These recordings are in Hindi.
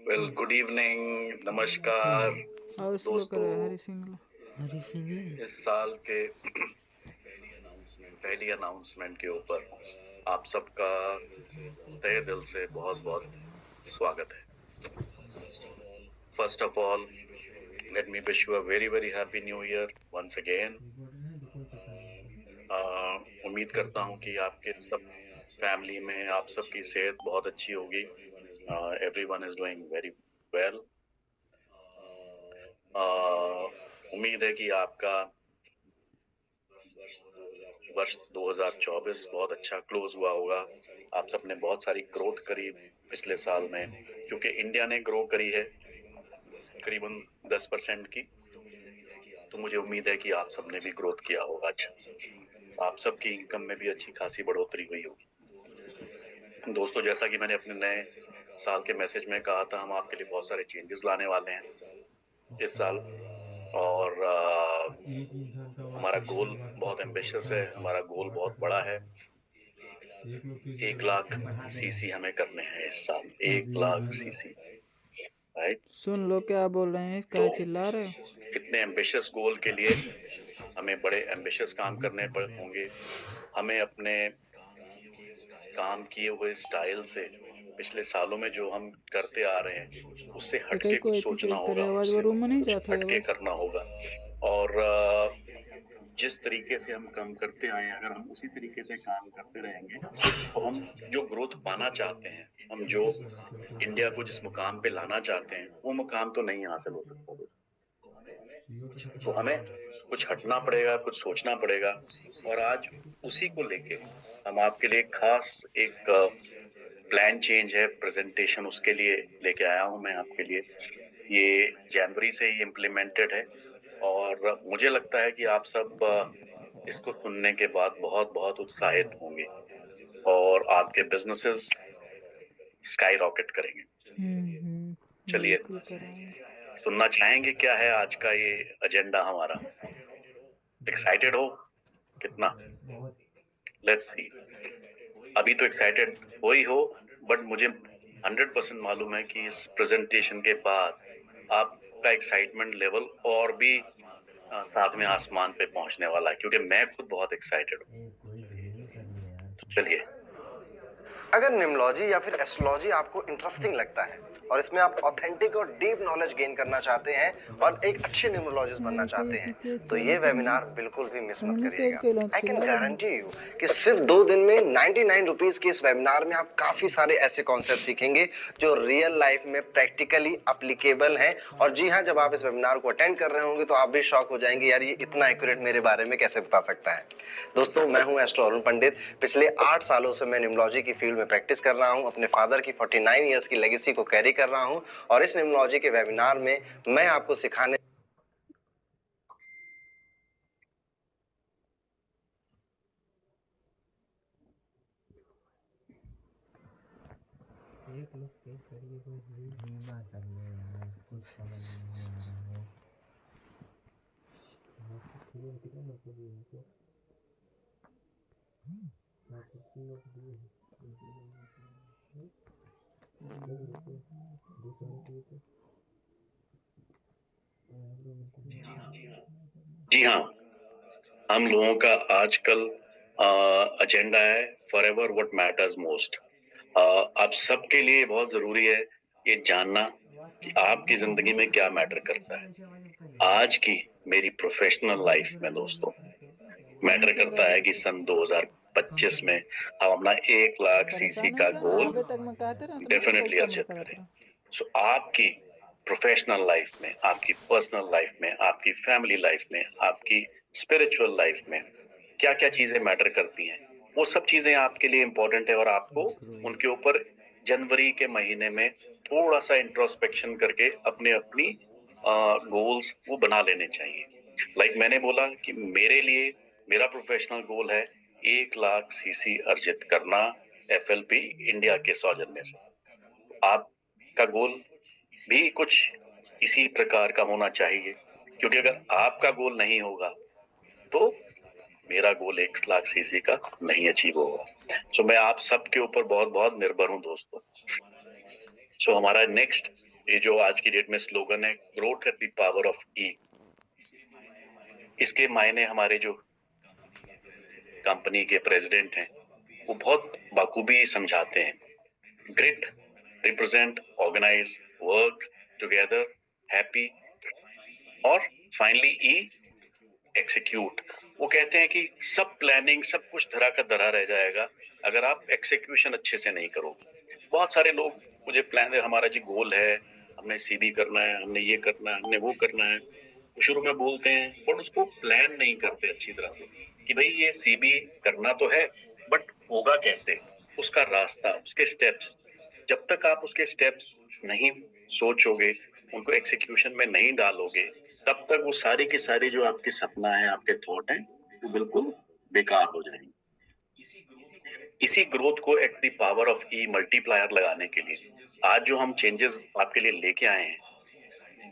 वेल गुड इवनिंग, नमस्कार दोस्तों। इस साल के पहली अनाउंसमेंट के ऊपर आप सबका तहे दिल से बहुत बहुत स्वागत है। First of all let me wish you a very very happy new year once again. उम्मीद करता हूँ कि आपके सब फैमिली में आप सबकी सेहत बहुत अच्छी होगी। Everyone is doing very well. उम्मीद है कि आपका वर्ष 2024 बहुत अच्छा क्लोज हुआ होगा। आप सबने बहुत सारी ग्रोथ करी पिछले साल में, क्योंकि इंडिया ने ग्रो करी है करीबन 10% की, तो मुझे उम्मीद है कि आप सबने भी ग्रोथ किया होगा। अच्छा, आप सबकी इनकम में भी अच्छी खासी बढ़ोतरी हुई होगी। दोस्तों, जैसा कि मैंने अपने नए साल के मैसेज में कहा था, हम आपके लिए बहुत सारे चेंजेस लाने वाले हैं इस साल। और हमारा गोल बहुत एम्बिशियस है, हमारा गोल बहुत बड़ा है। 1 लाख सीसी हमें करने हैं इस साल, 1 लाख सीसी। राइट, सुन लो क्या बोल रहे हैं, क्या चिल्ला रहे हो? इतने एम्बिशियस गोल के लिए हमें बड़े एम्बिशियस काम करने होंगे। हमें अपने काम किए हुए स्टाइल से, पिछले सालों में जो हम करते आ रहे हैं, उससे हटके कुछ सोचना होगा, उससे कुछ हटके करना होगा। और जिस तरीके से हम काम करते आए हैं, अगर हम उसी तरीके से काम करते रहेंगे तो हम जो ग्रोथ पाना चाहते हैं, हम जो इंडिया को जिस मुकाम पे लाना चाहते हैं, वो मुकाम तो नहीं हासिल हो सकता दोस्तों। तो हमें कुछ हटना पड़ेगा, कुछ सोचना पड़ेगा। और आज उसी को लेके हम आपके लिए खास एक प्लान चेंज है, प्रेजेंटेशन उसके लिए लेके आया हूं मैं आपके लिए। ये जनवरी से ही इम्प्लीमेंटेड है और मुझे लगता है कि आप सब इसको सुनने के बाद बहुत बहुत उत्साहित होंगे और आपके बिजनेसेस स्काई रॉकेट करेंगे। चलिए, सुनना चाहेंगे क्या है आज का ये एजेंडा हमारा? एक्साइटेड हो कितना? Let's see. अभी तो एक्साइटेड हो ही हो, बट मुझे 100% मालूम है कि इस प्रेजेंटेशन के बाद आपका एक्साइटमेंट लेवल और भी सातवें आसमान पे पहुंचने वाला है, क्योंकि मैं खुद बहुत एक्साइटेड हूँ। तो चलिए, अगर न्यूमरोलॉजी या फिर एस्ट्रोलॉजी आपको इंटरेस्टिंग लगता है और इसमें आप ऑथेंटिक और डीप नॉलेज गेन करना चाहते हैं और एक अच्छे न्यूमरोलॉजिस्ट बनना चाहते हैं, तो ये वेबिनार बिल्कुल भी मिस मत करिएगा। आई कैन गारंटी यू कि सिर्फ 2 दिन में 99 रुपीज के इस वेबिनार में आप काफी सारे ऐसे कॉन्सेप्ट सीखेंगे जो रियल लाइफ में प्रैक्टिकली अप्लीकेबल हैं। और जी हाँ, जब आप इस वेबिनार को अटेंड कर रहे होंगे तो आप भी शॉक हो जाएंगे, यार ये इतना एक्यूरेट मेरे बारे में कैसे बता सकता है। दोस्तों, मैं हूं एस्ट्रो अरुण पंडित। पिछले 8 सालों से मैं न्यूमरोलॉजी की फील्ड में प्रैक्टिस कर रहा हूं, अपने फादर की 49 इयर्स की लेगेसी को कैरी कर रहा हूं और इस न्यूमरोलॉजी के वेबिनार में मैं आपको सिखाने जी हाँ, हम लोगों का आजकल एजेंडा है फॉरएवर व्हाट मैटर्स मोस्ट। आप सबके लिए बहुत जरूरी है ये जानना कि आपकी जिंदगी में क्या मैटर करता है। आज की मेरी प्रोफेशनल लाइफ में दोस्तों मैटर करता है कि सन 2025 में हम अपना 1 लाख सीसी का गोल डेफिनेटली अर्जित करें। सो आपकी प्रोफेशनल लाइफ में, आपकी पर्सनल लाइफ में, आपकी फैमिली लाइफ में, आपकी स्पिरिचुअल लाइफ में क्या क्या चीजें मैटर करती हैं, वो सब चीजें आपके लिए इंपॉर्टेंट है और आपको उनके ऊपर जनवरी के महीने में थोड़ा सा इंट्रोस्पेक्शन करके अपने अपनी गोल्स वो बना लेने चाहिए। लाइक मैंने बोला कि मेरे लिए मेरा प्रोफेशनल गोल है 1 लाख सीसी अर्जित करना एफएलपी इंडिया के सौजन्य से। आपका गोल भी कुछ इसी प्रकार का होना चाहिए। क्योंकि अगर आपका गोल नहीं होगा तो मेरा गोल 1 लाख सीसी का नहीं अचीव होगा। सो मैं आप सबके ऊपर बहुत बहुत निर्भर हूं दोस्तों। सो हमारा नेक्स्ट ये जो आज की डेट में स्लोगन है, growth at the power of E, इसके मायने हमारे जो कंपनी के प्रेसिडेंट हैं वो बहुत बखूबी समझाते हैं। Grit, represent, organise, work together, happy और फाइनली ई, एक्सिक्यूट। वो कहते हैं कि सब प्लानिंग सब कुछ धरा का धरा रह जाएगा अगर आप एक्सिक्यूशन अच्छे से नहीं करोगे। बहुत सारे लोग मुझे प्लान, हमारा जी गोल है, हमने सीबी करना है, हमने ये करना है, हमने वो करना है, वो शुरू में बोलते हैं बट उसको प्लान नहीं करते अच्छी तरह से कि भाई ये सीबी करना तो है बट होगा कैसे, उसका रास्ता, उसके स्टेप्स। जब तक आप उसके स्टेप्स नहीं सोचोगे, उनको एक्सिक्यूशन में नहीं डालोगे, तब तक वो सारी की सारी जो आपके सपना है, आपके थॉट हैं, वो बिल्कुल बेकार हो जाएंगे। इसी ग्रोथ को eight the power of E multiplier लगाने के लिए आज जो हम चेंजेस आपके लिए लेके आए हैं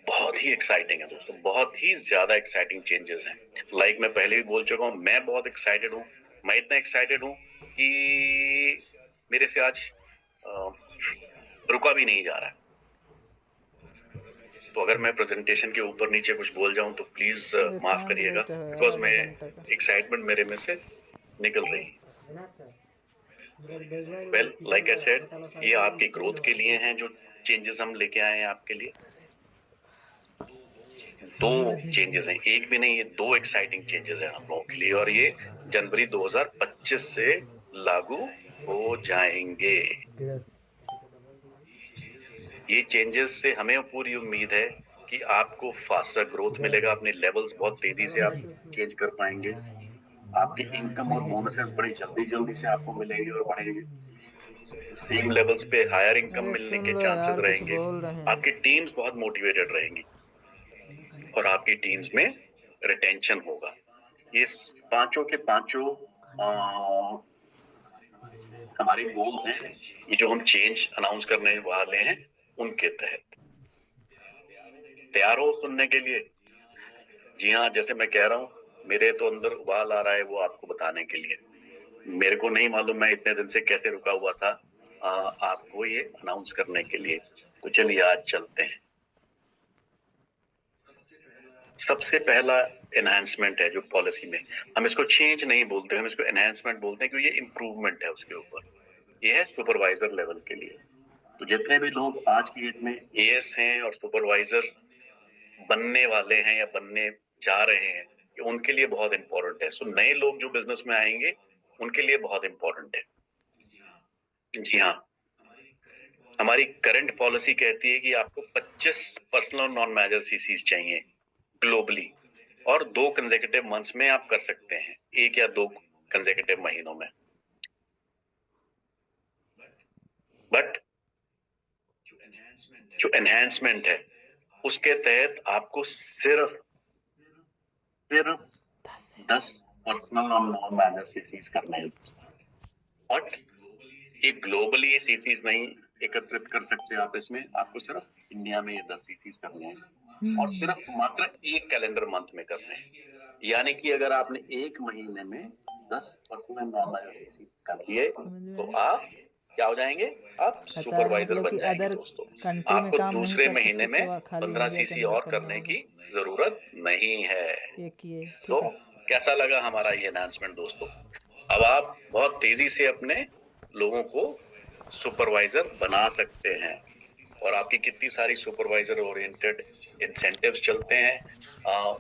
बहुत ही एक्साइटिंग है दोस्तों, बहुत ही ज्यादा एक्साइटिंग चेंजेस हैं। लाइक मैं पहले भी बोल चुका हूँ, मैं बहुत एक्साइटेड हूँ। मैं इतना एक्साइटेड हूँ कि मेरे से आज रुका भी नहीं जा रहा है। तो अगर मैं प्रेजेंटेशन के ऊपर नीचे कुछ बोल जाऊं तो प्लीज माफ करिएगा, बिकॉज मैं एक्साइटमेंट मेरे में से निकल रही है। वेल लाइक आई सेड, ये आपकी ग्रोथ के लिए हैं जो चेंजेस हम लेके आए हैं आपके लिए। 2 चेंजेस हैं, एक भी नहीं, ये 2 एक्साइटिंग चेंजेस हैं हम लोगों के लिए और ये जनवरी 2025 से लागू हो जाएंगे। ये चेंजेस से हमें पूरी उम्मीद है कि आपको फास्टर ग्रोथ मिलेगा, अपने लेवल्स बहुत तेजी से आप चेंज कर पाएंगे, आपके इनकम और बोनसेस बड़ी जल्दी जल्दी से आपको मिलेंगे और बढ़ेंगे, सेम लेवल्स पे हायर इनकम अरे मिलने सुन के लो चांसेस यार, कुछ रहेंगे। बोल रहे हैं। आपकी टीम्स बहुत मोटिवेटेड रहेंगी और आपकी टीम्स में रिटेंशन होगा। ये पांचों के पांचों हमारे गोल्स हैं, ये जो हम चेंज अनाउंस करने वाले हैं उनके तहत। तैयार हो सुनने के लिए? जी हाँ, जैसे मैं कह रहा हूँ, मेरे तो अंदर उबाल आ रहा है वो आपको बताने के लिए। मेरे को नहीं मालूम मैं इतने दिन से कैसे रुका हुआ था आपको ये अनाउंस करने के लिए। तो चलिए आज चलते हैं। सबसे पहला एनहांसमेंट है जो पॉलिसी में, हम इसको चेंज नहीं बोलते, हम इसको एनहांसमेंट बोलते हैं क्योंकि ये इम्प्रूवमेंट है उसके ऊपर। ये है सुपरवाइजर लेवल के लिए। तो जितने भी लोग आज की डेट में एएस हैं और सुपरवाइजर बनने वाले हैं या बनने जा रहे हैं, ये उनके लिए बहुत इंपॉर्टेंट है। सो नए लोग जो बिजनेस में आएंगे उनके लिए बहुत इंपॉर्टेंट है। जी हाँ, हमारी करंट पॉलिसी कहती है कि आपको 25 पर्सनल नॉन मैनेजर सीसीज चाहिए ग्लोबली और 2 कंसेक्यूटिव मंथ्स में आप कर सकते हैं, 1 या 2 कंसेक्यूटिव महीनों में। बट जो एनहांसमेंट है उसके तहत आपको सिर्फ 10 पर्सनल और नॉन मैनेजर सीसीज करने हैं। और ये ग्लोबली सीसीज नहीं एकत्रित कर सकते आप, इसमें आपको सिर्फ इंडिया में ये 10 सीसीज करने हैं और सिर्फ मात्र 1 कैलेंडर मंथ में करने हैं। यानी कि अगर आपने 1 महीने में 10 पर्सनल नॉन मैनेजर सीसीज कर लिए तो आप क्या हो जाएंगे? आप सुपरवाइजर बन जाएंगे दोस्तों। आपको दूसरे महीने में 15 सीसी और करने की जरूरत नहीं है। तो कैसा लगा हमारा ये अनाउंसमेंट दोस्तों? अब आप बहुत तेजी से अपने लोगों को सुपरवाइजर बना सकते हैं और आपकी कितनी सारी सुपरवाइजर ओरिएंटेड इंसेंटिव्स चलते हैं,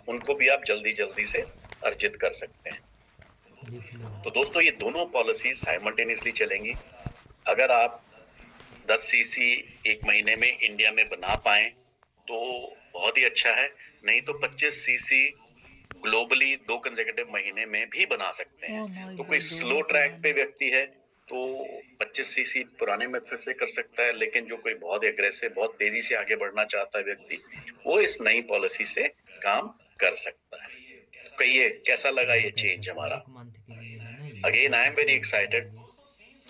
उनको भी आप जल्दी जल्दी से अर्जित कर सकते हैं। तो दोस्तों ये दोनों पॉलिसीज साइमल्टेनियसली चलेंगी। अगर आप 10 सीसी 1 महीने में इंडिया में बना पाए तो बहुत ही अच्छा है, नहीं तो 25 सीसी ग्लोबली 2 कंसेक्यूटिव महीने में भी बना सकते हैं। तो कोई स्लो ट्रैक पे व्यक्ति है तो 25 सीसी पुराने मेथड से कर सकता है, लेकिन जो कोई बहुत एग्रेसिव, बहुत तेजी से आगे बढ़ना चाहता है व्यक्ति, वो इस नई पॉलिसी से काम कर सकता है। कहिए कैसा लगा ये चेंज हमारा? Again I am very excited.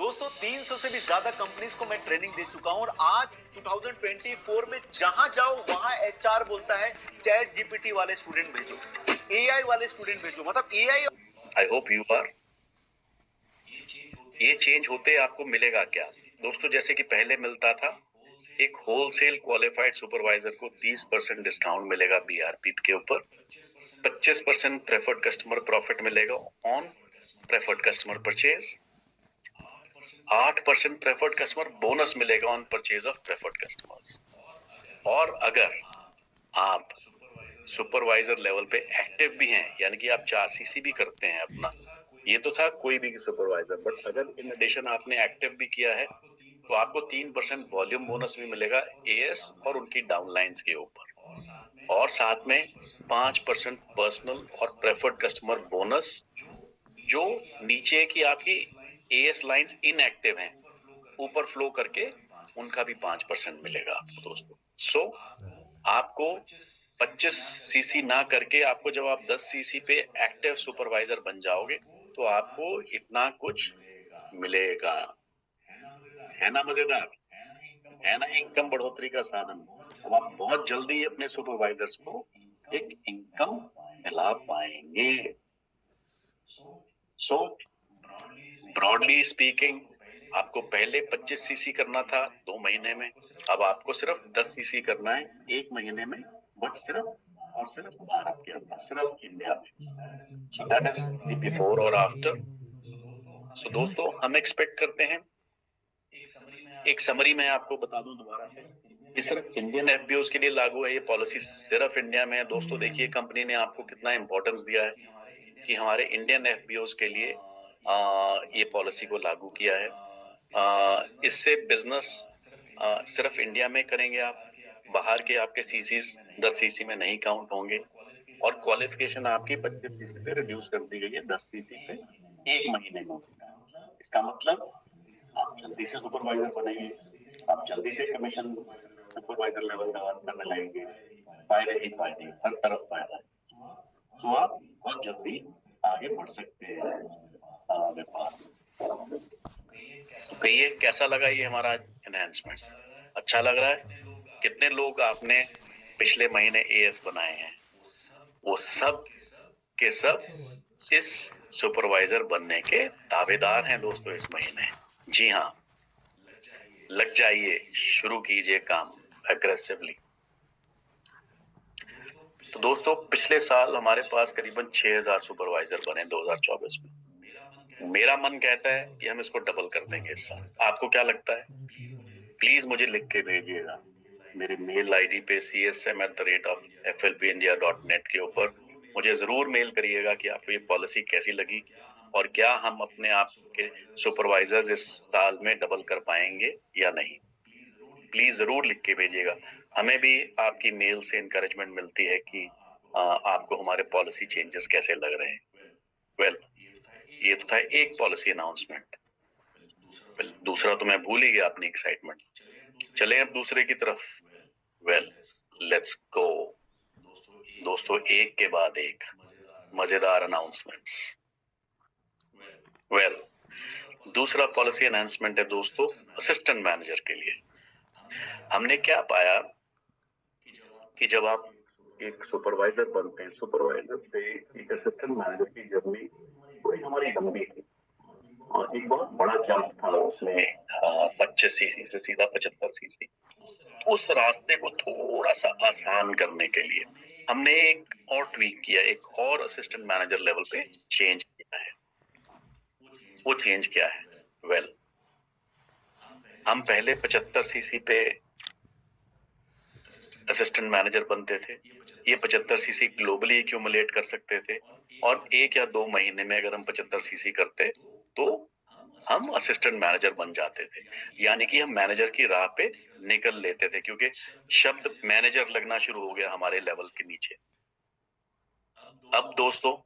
दोस्तों 300 से भी ज्यादा कंपनीज को मैं ट्रेनिंग दे चुका हूं और आज 2024 में जहां जाओ वहां एचआर बोलता है चैट जीपीटी वाले स्टूडेंट भेजो, एआई वाले स्टूडेंट भेजो, मतलब AI. I hope you are. ये चेंज होते आपको मिलेगा क्या दोस्तों? जैसे कि पहले मिलता था, एक होलसेल क्वालिफाइड सुपरवाइजर को 30% डिस्काउंट मिलेगा बीआरपी के ऊपर, 25% प्रेफर्ड कस्टमर प्रॉफिट मिलेगा on preferred customer purchase, 8% preferred customer bonus मिलेगा on purchase of preferred customers. और अगर आप सुपरवाइजर लेवल पे एक्टिव भी हैं, यानी कि आप 4 सीसी भी करते हैं अपना, ये तो था कोई भी सुपरवाइजर, बट अगर इन एडिशन आपने एक्टिव भी किया है तो आपको 3% वॉल्यूम बोनस भी मिलेगा एएस और उनकी डाउनलाइंस के ऊपर, और साथ में 5% पर्सनल और प्रेफर्ड कस्टमर बोनस जो नीचे की आपकी एएस लाइंस इनएक्टिव हैं, ऊपर फ्लो करके उनका भी 5% मिलेगा आपको दोस्तों। सो आपको 25 सीसी ना करके आपको जब आप 10 सीसी पे एक्टिव सुपरवाइजर बन जाओगे तो आपको इतना कुछ मिलेगा। है ना मजेदार? है ना इनकम बढ़ोतरी का साधन? अब आप बहुत जल्दी अपने सुपरवाइजर्स को एक इनकम दिला पाएंगे। सो ब्रॉडली स्पीकिंग, आपको पहले 25 सीसी करना था 2 महीने में, अब आपको सिर्फ 10 सीसी करना है 1 महीने में, बट सिर्फ और सिर्फ भारत के अंदर, सिर्फ इंडिया में। So that is the before और आफ्टर। सो दोस्तों हम एक्सपेक्ट करते हैं, एक समरी मैं आपको बता दूं दोबारा से, ये सिर्फ इंडियन एफबीओस के लिए लागू है, ये पॉलिसी सिर्फ इंडिया में है। दोस्तों देखिए कंपनी ने आपको कितना इंपॉर्टेंस दिया है कि हमारे इंडियन एफबीओस के लिए ये पॉलिसी को लागू किया है। इससे बिजनेस सिर्फ इंडिया में करेंगे आप, बाहर के आपके सीसीज 10 सीसी में नहीं काउंट होंगे, और क्वालिफिकेशन आपकी 25 सीसी पे रिड्यूस कर दी गई है 10 सीसी पे 1 महीने में। इसका मतलब आप जल्दी से सुपरवाइजर बनेंगे, आप जल्दी से कमीशन सुपरवाइजर लेवल का वर्क करने लगेंगे, फायदे ही फायदे, हर तरफ फायदा है, तो आप बहुत जल्दी आगे बढ़ सकते हैं व्यापार। तो कहिए कैसा लगा ये हमारा एनहांसमेंट? अच्छा लग रहा है? कितने लोग आपने पिछले महीने एएस बनाए हैं? वो सब के सब इस सुपरवाइजर बनने के दावेदार हैं दोस्तों इस महीने। जी हाँ, लग जाइए, शुरू कीजिए काम एग्रेसिवली। तो दोस्तों पिछले साल हमारे पास करीबन 6000 सुपरवाइजर बने 2024 में। मेरा मन कहता है कि हम इसको डबल कर देंगे इस साल। आपको क्या लगता है? प्लीज मुझे लिख के भेजिएगा मेरे मेल आईडी पे csm@flpindia.net के ऊपर मुझे जरूर मेल करिएगा कि आपको ये पॉलिसी कैसी लगी और क्या हम अपने आप के सुपरवाइजर्स इस साल में डबल कर पाएंगे या नहीं। प्लीज जरूर लिख के भेजिएगा। हमें भी आपकी मेल से इंकरेजमेंट मिलती है कि आपको हमारे पॉलिसी चेंजेस कैसे लग रहे हैं। वेल, ये तो था एक पॉलिसी अनाउंसमेंट। दूसरा तो मैं भूल ही गया अपनी एक्साइटमेंट। चले अब दूसरे की तरफ। वेल, लेट्स गो दोस्तों, एक के बाद एक मजेदार अनाउंसमेंट्स। वेल, दूसरा पॉलिसी अनाउंसमेंट है दोस्तों असिस्टेंट मैनेजर के लिए। हमने क्या पाया कि जब आप एक सुपरवाइजर बनते हैं, सुपरवाइजर से एक असिस्टेंट मैनेजर की जर्नी थोड़ी हमारी लंबी थी और एक बहुत बड़ा जंप था उसमें, 25 सीसी से सीधा 75 सीसी। उस रास्ते को थोड़ा सा आसान करने के लिए हमने एक और ट्वीक किया, एक और असिस्टेंट मैनेजर लेवल पे चेंज किया है। वो चेंज क्या है? वेल, हम पहले 75 सीसी पे असिस्टेंट मैनेजर बनते थे। ये 75 सीसी ग्लोबली एक्यूमुलेट कर सकते थे और 1 या 2 महीने में अगर हम 75 सीसी करते तो हम असिस्टेंट मैनेजर बन जाते थे, यानी कि हम मैनेजर की राह पे निकल लेते थे, क्योंकि शब्द मैनेजर लगना शुरू हो गया हमारे लेवल के नीचे। अब दोस्तों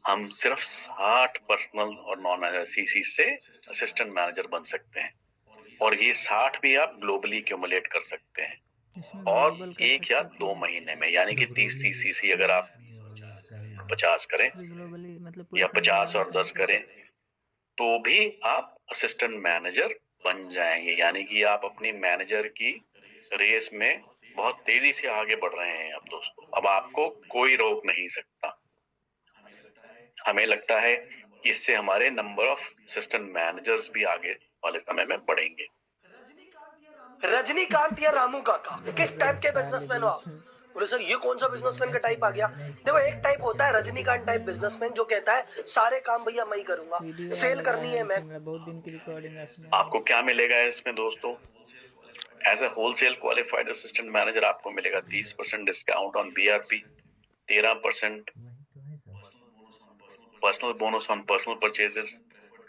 हम सिर्फ 60 पर्सनल और नॉन सीसी से असिस्टेंट मैनेजर बन सकते हैं, और ये 60 भी आप ग्लोबली एक्यूमुलेट कर सकते हैं और 1 या 2 महीने में, यानी कि 30 सीसी अगर आप 50 करें ग्लोबली मतलब या 50 और 10 करें तो भी आप असिस्टेंट मैनेजर बन जाएंगे, यानी कि आप अपनी मैनेजर की रेस में बहुत तेजी से आगे बढ़ रहे हैं। अब दोस्तों, अब आपको कोई रोक नहीं सकता। हमें लगता है कि इससे हमारे नंबर ऑफ असिस्टेंट मैनेजर्स भी आगे वाले समय में बढ़ेंगे। रजनीकांत या रामू काका, किस टाइप के बिजनेसमैन हो आप? बोले सर ये कौन सा बिजनेसमैन का टाइप आ गया? देखो, एक टाइप होता है रजनीकांत टाइप बिजनेसमैन जो कहता है सारे काम भैया मैं ही करूंगा, वीडियो सेल लगा करनी है है मैं। इसमें, बहुत दिन की रिकॉर्डिंग है इसमें। आपको क्या मिलेगा इसमें दोस्तों? As a wholesale qualified assistant manager आपको मिलेगा 30% discount on BRP, 13% personal bonus on personal purchases,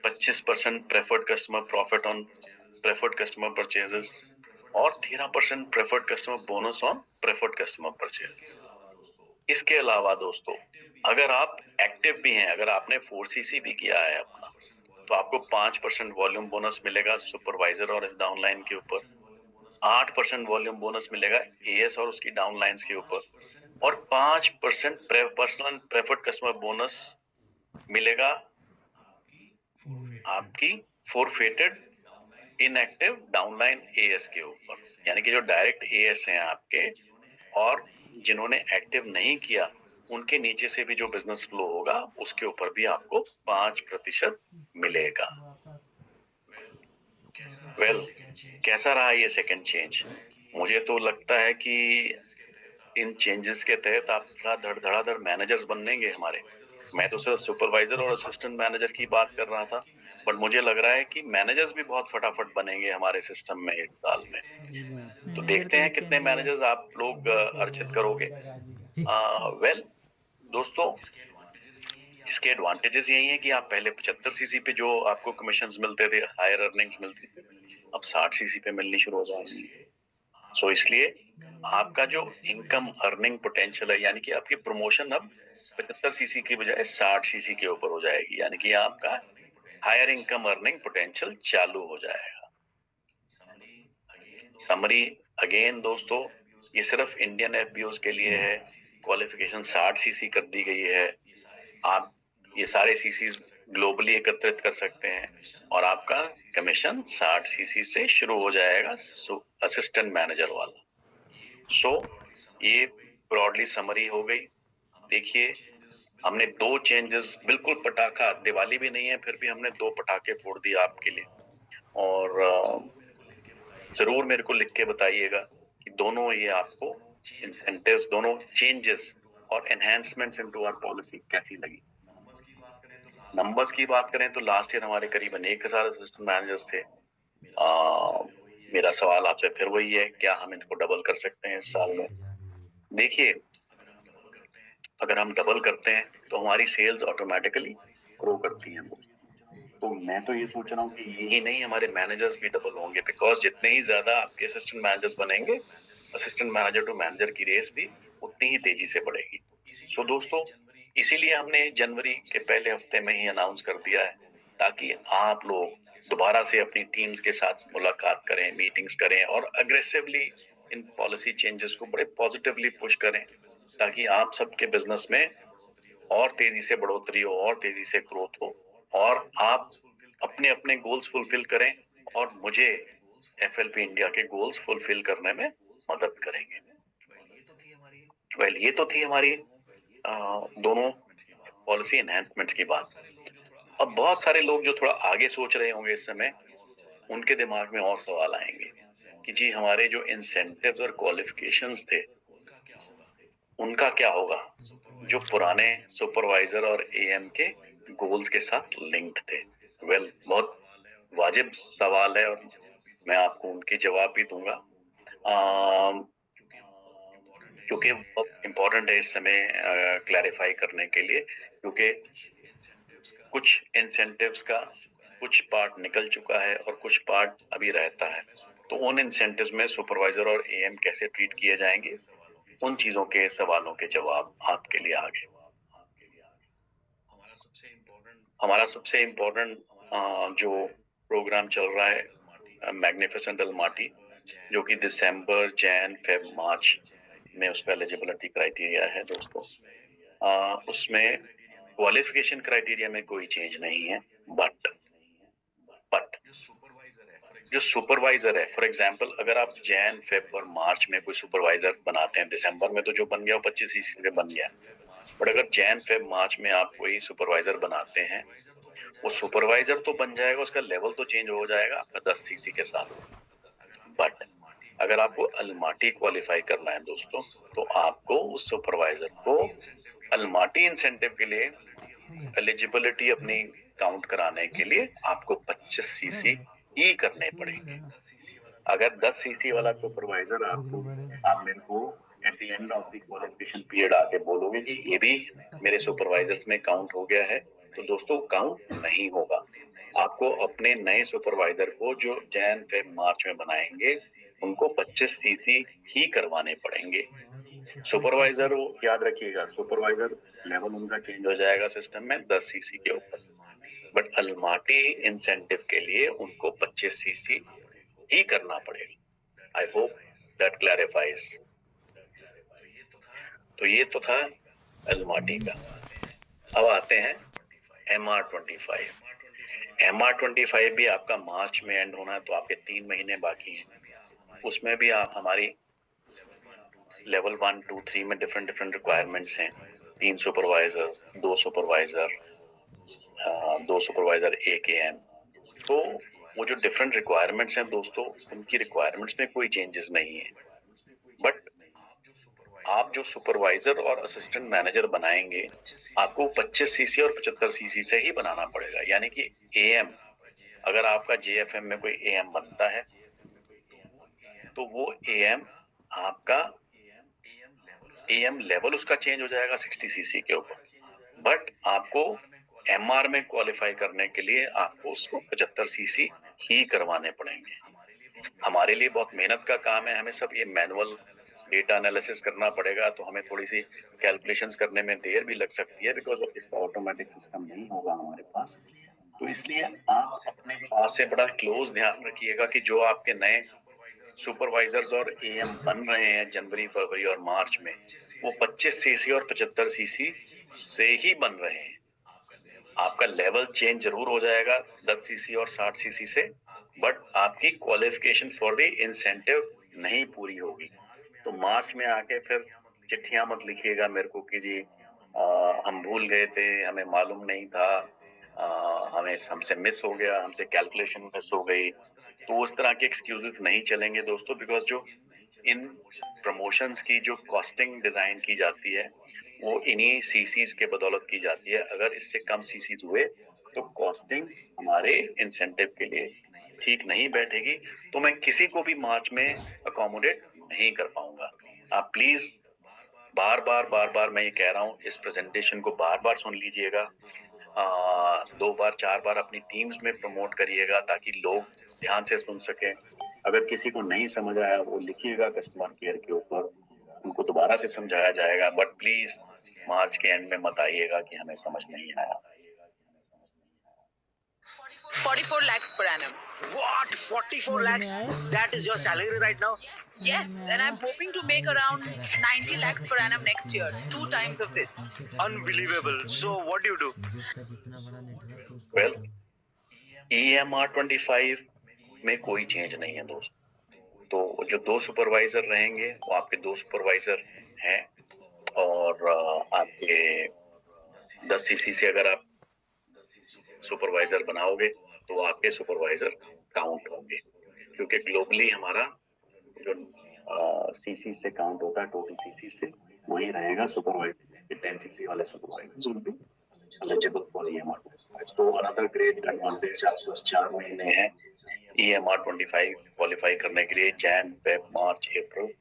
25% preferred customer profit on preferred customer purchases और 13% preferred customer bonus on preferred customer purchases. इसके अलावा दोस्तों, अगर आप एक्टिव भी हैं, अगर आपने 4CC भी किया है अपना, तो आपको 5% वॉल्यूम बोनस मिलेगा सुपरवाइजर और इस डाउनलाइन के ऊपर, 8% वॉल्यूम बोनस मिलेगा AS और उसकी डाउनलाइंस के ऊपर, और 5% पर्सनल प्रेफर्ड कस्टमर बोनस मिलेगा आपकी फोरफेटेड इनएक्टिव डाउनलाइन AS के ऊपर। यानी कि जो डायरेक्ट AS हैं आपके और जिन्होंने एक्टिव नहीं किया, उनके नीचे से भी जो बिजनेस फ्लो होगा उसके ऊपर भी आपको 5% मिलेगा। कैसा रहा ये सेकंड चेंज? मुझे तो लगता है कि इन चेंजेस के तहत आप धड़ाधड़ मैनेजर्स बनेंगे हमारे। मैं तो सिर्फ सुपरवाइजर और असिस्टेंट मैनेजर की बात कर रहा था, बट मुझे लग रहा है कि मैनेजर्स भी बहुत फटाफट बनेंगे हमारे सिस्टम में 1 साल में। तो देखते हैं कितने मैनेजर्स आप लोग अर्जित करोगे। दोस्तों, इसके एडवांटेजेस यही है कि आप पहले 75cc पे जो आपको कमीशंस मिलते थे, हायर अर्निंग्स मिलती थी, अब 60cc पे मिलनी शुरू हो जाएंगी। सो इसलिए आपका जो इनकम अर्निंग पोटेंशियल है, यानी कि आपकी प्रमोशन अब 75cc की बजाय 60cc के ऊपर हो जाएगी, यानी कि आपका हायर इनकम अर्निंग पोटेंशियल चालू हो जाएगा। समरी अगेन दोस्तों, ये सिर्फ इंडियन FBOs के लिए है। क्वालिफिकेशन 60cc कर दी गई है। आप ये सारे CCs ग्लोबली एकत्रित कर सकते हैं और आपका कमीशन 60cc से शुरू हो जाएगा, असिस्टेंट मैनेजर वाला। सो ये ब्रॉडली समरी हो गई। देखिए, हमने 2 चेंजेस, बिल्कुल पटाखा, दिवाली भी नहीं है फिर भी हमने 2 पटाखे फोड़ दिए आपके लिए। और जरूर मेरे को लिख के बताइएगा कि दोनों ये आपको इंसेंटिव्स, दोनों चेंजेस और एनहांसमेंट्स इनटू आवर पॉलिसी कैसी लगी। नंबर्स की बात करें तो लास्ट ईयर हमारे करीबन 1000 असिस्टेंट मैनेजर्स थे। मेरा सवाल आपसे फिर वही है, क्या हम इनको डबल कर सकते हैं इस साल में? देखिए, अगर हम डबल करते हैं तो हमारी सेल्स ऑटोमेटिकली ग्रो करती हैं। तो मैं तो ये सोच रहा हूँ कि यही नहीं, हमारे मैनेजर्स भी डबल होंगे, बिकॉज जितने ही ज्यादा आपके असिस्टेंट मैनेजर्स बनेंगे, असिस्टेंट मैनेजर टू मैनेजर की रेस भी उतनी ही तेजी से बढ़ेगी। सो दोस्तों, इसीलिए हमने जनवरी के पहले हफ्ते में ही अनाउंस कर दिया है, ताकि आप लोग दोबारा से अपनी टीम्स के साथ मुलाकात करें, मीटिंग्स करें और अग्रेसिवली इन पॉलिसी चेंजेस को बड़े पॉजिटिवली पुश करें, ताकि आप सबके बिजनेस में और तेजी से बढ़ोतरी हो और तेजी से ग्रोथ हो और आप अपने अपने गोल्स फुलफिल करें और मुझे FLP इंडिया के गोल्स फुलफिल करने में मदद करेंगे। ये तो थी हमारी दोनों पॉलिसी एनहांसमेंट्स की बात। अब बहुत सारे लोग जो थोड़ा आगे सोच रहे होंगे इस समय, उनके दिमाग में और सवाल आएंगे कि जी हमारे जो इंसेंटिव्स और क्वालिफिकेशंस थे उनका क्या होगा, जो पुराने सुपरवाइजर और AM के गोल्स के साथ लिंक्ड थे। बहुत वाजिब सवाल है और मैं आपको उनके जवाब भी दूंगा, क्योंकि बहुत इम्पोर्टेंट है इस समय क्लैरिफाई करने के लिए, क्योंकि कुछ इंसेंटिव्स का कुछ पार्ट निकल चुका है और कुछ पार्ट अभी रहता है। तो उन इंसेंटिव्स में सुपरवाइजर और AM कैसे ट्रीट किए जाएंगे, उन चीजों के सवालों के जवाब आपके लिए आ गए। हमारा सबसे इम्पोर्टेंट जो प्रोग्राम चल रहा है मैग्निफिसेंट अलमाटी, जो कि दिसंबर, जैन, फेब, मार्च में उसका एलिजिबिलिटी क्राइटेरिया है दोस्तों। उसमें क्वालिफिकेशन क्राइटेरिया में कोई चेंज नहीं है, बट बट जो सुपरवाइजर है, फॉर एग्जांपल अगर आप जैन फेब और मार्च में कोई सुपरवाइजर बनाते हैं, दिसंबर में तो जो बन गया वो 25 सीसी से बन गया, बट अगर जैन फेब मार्च में आप कोई सुपरवाइजर बनाते हैं, वो सुपरवाइजर तो बन जाएगा, उसका लेवल तो चेंज हो जाएगा आपका 10 सीसी के साथ। बट अगर आपको अलमाटी क्वालिफाई करना है दोस्तों, तो आपको उस सुपरवाइजर को अलमाटी इंसेंटिव के लिए एलिजिबिलिटी अपनी काउंट कराने के लिए आपको 25 सीसी ही करने पड़ेंगे। अगर 10 सीसी वाला सुपरवाइजर आप मेरे को at the end of the qualification period आके बोलोगे कि ये भी मेरे सुपरवाइजर्स में काउंट हो गया है, तो दोस्तों काउंट नहीं होगा। आपको अपने नए सुपरवाइजर को जो जैन फेब मार्च में बनाएंगे, उनको 25 सीसी ही करवाने पड़ेंगे। सुपरवाइजर याद रखिएगा, सुपरवाइजर लेवल उनका चेंज हो जाएगा सिस्टम में 10 सीसी के ऊपर, बट अलमाटी इंसेंटिव के लिए उनको 25 सीसी ही करना पड़ेगा। I hope that clarifies. तो ये तो था अलमाटी का। अब आते हैं MR25। MR25 भी आपका मार्च में एंड होना है, तो आपके 3 महीने बाकी हैं। उसमें भी आप हमारी लेवल 1, 2, 3 में डिफरेंट रिक्वायरमेंट्स हैं। 3 सुपरवाइजर, 2 सुपरवाइजर, 2 सुपरवाइजर, 1 AM। तो वो जो डिफरेंट रिक्वायरमेंट्स हैं दोस्तों, उनकी रिक्वायरमेंट्स में कोई चेंजेस नहीं है, बट आप जो सुपरवाइजर और असिस्टेंट मैनेजर बनाएंगे, आपको 25 सीसी और 75 सीसी से ही बनाना पड़ेगा। यानी कि AM, अगर आपका JFM में कोई AM बनता है, तो वो AM आपका AM लेवल उसका चेंज हो जाएगा 60 सीसी के ऊपर, बट आपको MR में क्वालिफाई करने के लिए आपको उसको 75 सीसी ही करवाने पड़ेंगे। हमारे लिए बहुत मेहनत का काम है, हमें सब ये मैनुअल डेटा एनालिसिस करना पड़ेगा, तो हमें थोड़ी सी कैलकुलेशंस करने में देर भी लग सकती है, बिकॉज इसका ऑटोमेटिक सिस्टम नहीं होगा हमारे पास। तो इसलिए आप अपने पास से बड़ा क्लोज ध्यान रखिएगा कि जो आपके नए सुपरवाइजर्स और AM बन रहे हैं जनवरी, फरवरी और मार्च में, वो 25 सीसी और 75 सीसी से ही बन रहे हैं। आपका लेवल चेंज जरूर हो जाएगा 10 सीसी और 60 सीसी से, बट आपकी क्वालिफिकेशन फॉर द इंसेंटिव नहीं पूरी होगी। तो मार्च में आके फिर चिट्ठियां मत लिखिएगा मेरे को कि जी हम भूल गए थे, हमें मालूम नहीं था, हमें हमसे मिस हो गया, हमसे कैलकुलेशन मिस हो गई। तो उस तरह के एक्सक्यूजेस नहीं चलेंगे दोस्तों, बिकॉज जो इन प्रमोशंस की जो कॉस्टिंग डिजाइन की जाती है, वो इन्हीं सीसीज के बदौलत की जाती है। अगर इससे कम सीसीज हुए तो कॉस्टिंग हमारे इंसेंटिव के लिए ठीक नहीं बैठेगी, तो मैं किसी को भी मार्च में अकोमोडेट नहीं कर पाऊंगा। आप प्लीज बार बार मैं ये कह रहा हूँ, इस प्रेजेंटेशन को बार बार सुन लीजिएगा, 2 बार 4 बार अपनी टीम्स में प्रमोट करिएगा, ताकि लोग ध्यान से सुन सकें। अगर किसी को नहीं समझ आया, वो लिखिएगा कस्टमर केयर के ऊपर, उनको दोबारा से समझाया जाएगा, बट प्लीज मार्च के एंड में मत आइएगा कि हमें समझ नहीं आया। 44 lakhs per annum. What? 44 lakhs? That is your salary right now? Yes, and I'm hoping to make around 90 lakhs per annum next year, 2 times of this. Unbelievable. So what do you do? Well, EMR25 में कोई चेंज नहीं है दोस्त। तो जो 2 सुपरवाइजर रहेंगे, वो आपके 2 सुपरवाइजर हैं, और आपके 10 सीसी से अगर आप सुपरवाइजर बनाओगे, तो आपके सुपरवाइजर काउंट होंगे, क्योंकि ग्लोबली हमारा जो सीसी से काउंट होता है, टोटल सीसी से, वही रहेगा सुपरवाइजर। 10 सीसी वाले supervisor will be eligible for EMR25। So another great advantage आपके पास 4 महीने हैं EMR25 क्वालिफाई करने के लिए। जैन, फेब, मार्च, अप्रैल,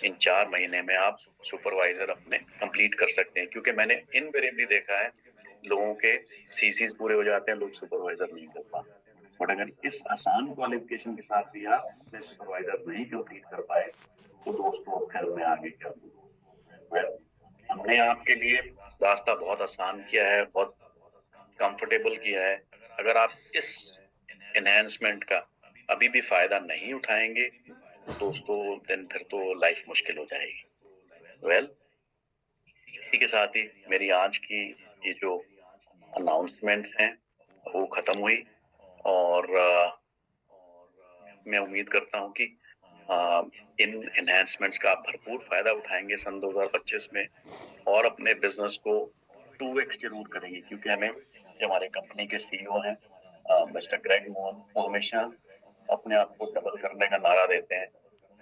इन 4 महीने में आप सुपरवाइजर अपने कंप्लीट कर सकते हैं, क्योंकि मैंने इनवेरिएबली देखा है लोगों के सीसीज पूरे हो जाते हैं, लोग सुपरवाइजर नहीं कर पाते। बट अगर इस आसान क्वालिफिकेशन के साथ भी आप अपने सुपरवाइजर नहीं कंप्लीट कर पाए, तो दोस्तों घर में आगे क्या? हमने आपके लिए रास्ता बहुत आसान किया है, बहुत कंफर्टेबल किया है। अगर आप इस एनहांसमेंट का अभी भी फायदा नहीं उठाएंगे दोस्तों, दिन फिर तो लाइफ मुश्किल हो जाएगी। वेल, इसी के साथ ही मेरी आज की ये जो अनाउंसमेंट्स हैं वो खत्म हुई, और मैं उम्मीद करता हूं कि इन एनहांसमेंट्स का आप भरपूर फायदा उठाएंगे सन 2025 में और अपने बिजनेस को 2x जरूर करेंगे, क्योंकि हमें जो हमारे कंपनी के सीईओ हैं मिस्टर ग्रेग मोहन, वो हमेशा अपने आप को डबल करने का नारा देते हैं।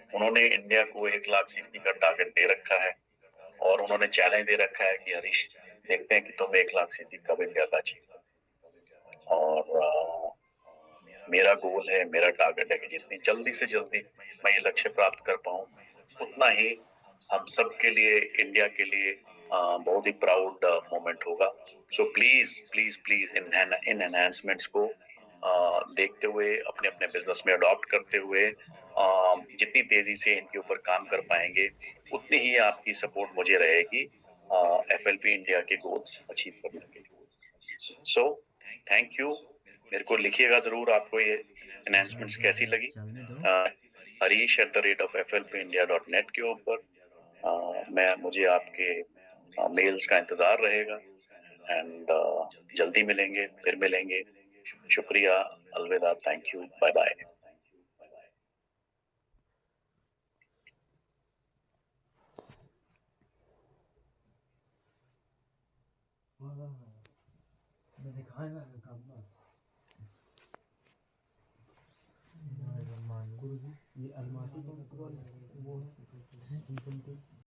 उन्होंने इंडिया को 1 लाख सीसी का टारगेट दे रखा है और उन्होंने चैलेंज दे रखा है कि हरीश, देखते हैं कि तुम 1 लाख सीसी कब इंडिया का अचीव। और मेरा गोल है, मेरा टारगेट है कि जितनी जल्दी से जल्दी मैं ये लक्ष्य प्राप्त कर पाऊं, उतना ही हम सब के लिए, इंडिया के लिए बहुत ही प्राउड मोमेंट होगा। So please please please in enhancements को देखते हुए, अपने अपने बिजनेस में अडॉप्ट करते हुए जितनी तेजी से इनके ऊपर काम कर पाएंगे, उतनी ही आपकी सपोर्ट मुझे रहेगी FLP इंडिया के गोल्स अचीव करने के लिए। So thank you. मेरे को लिखिएगा जरूर आपको ये एनाउंसमेंट्स कैसी लगी। harish@flpindia.net के ऊपर मुझे आपके मेल्स का इंतजार रहेगा। एंड जल्दी मिलेंगे, फिर मिलेंगे। शुक्रिया, अलविदा, थैंक यू, बाय बाय। ये अलमारी कौन सी वाली वो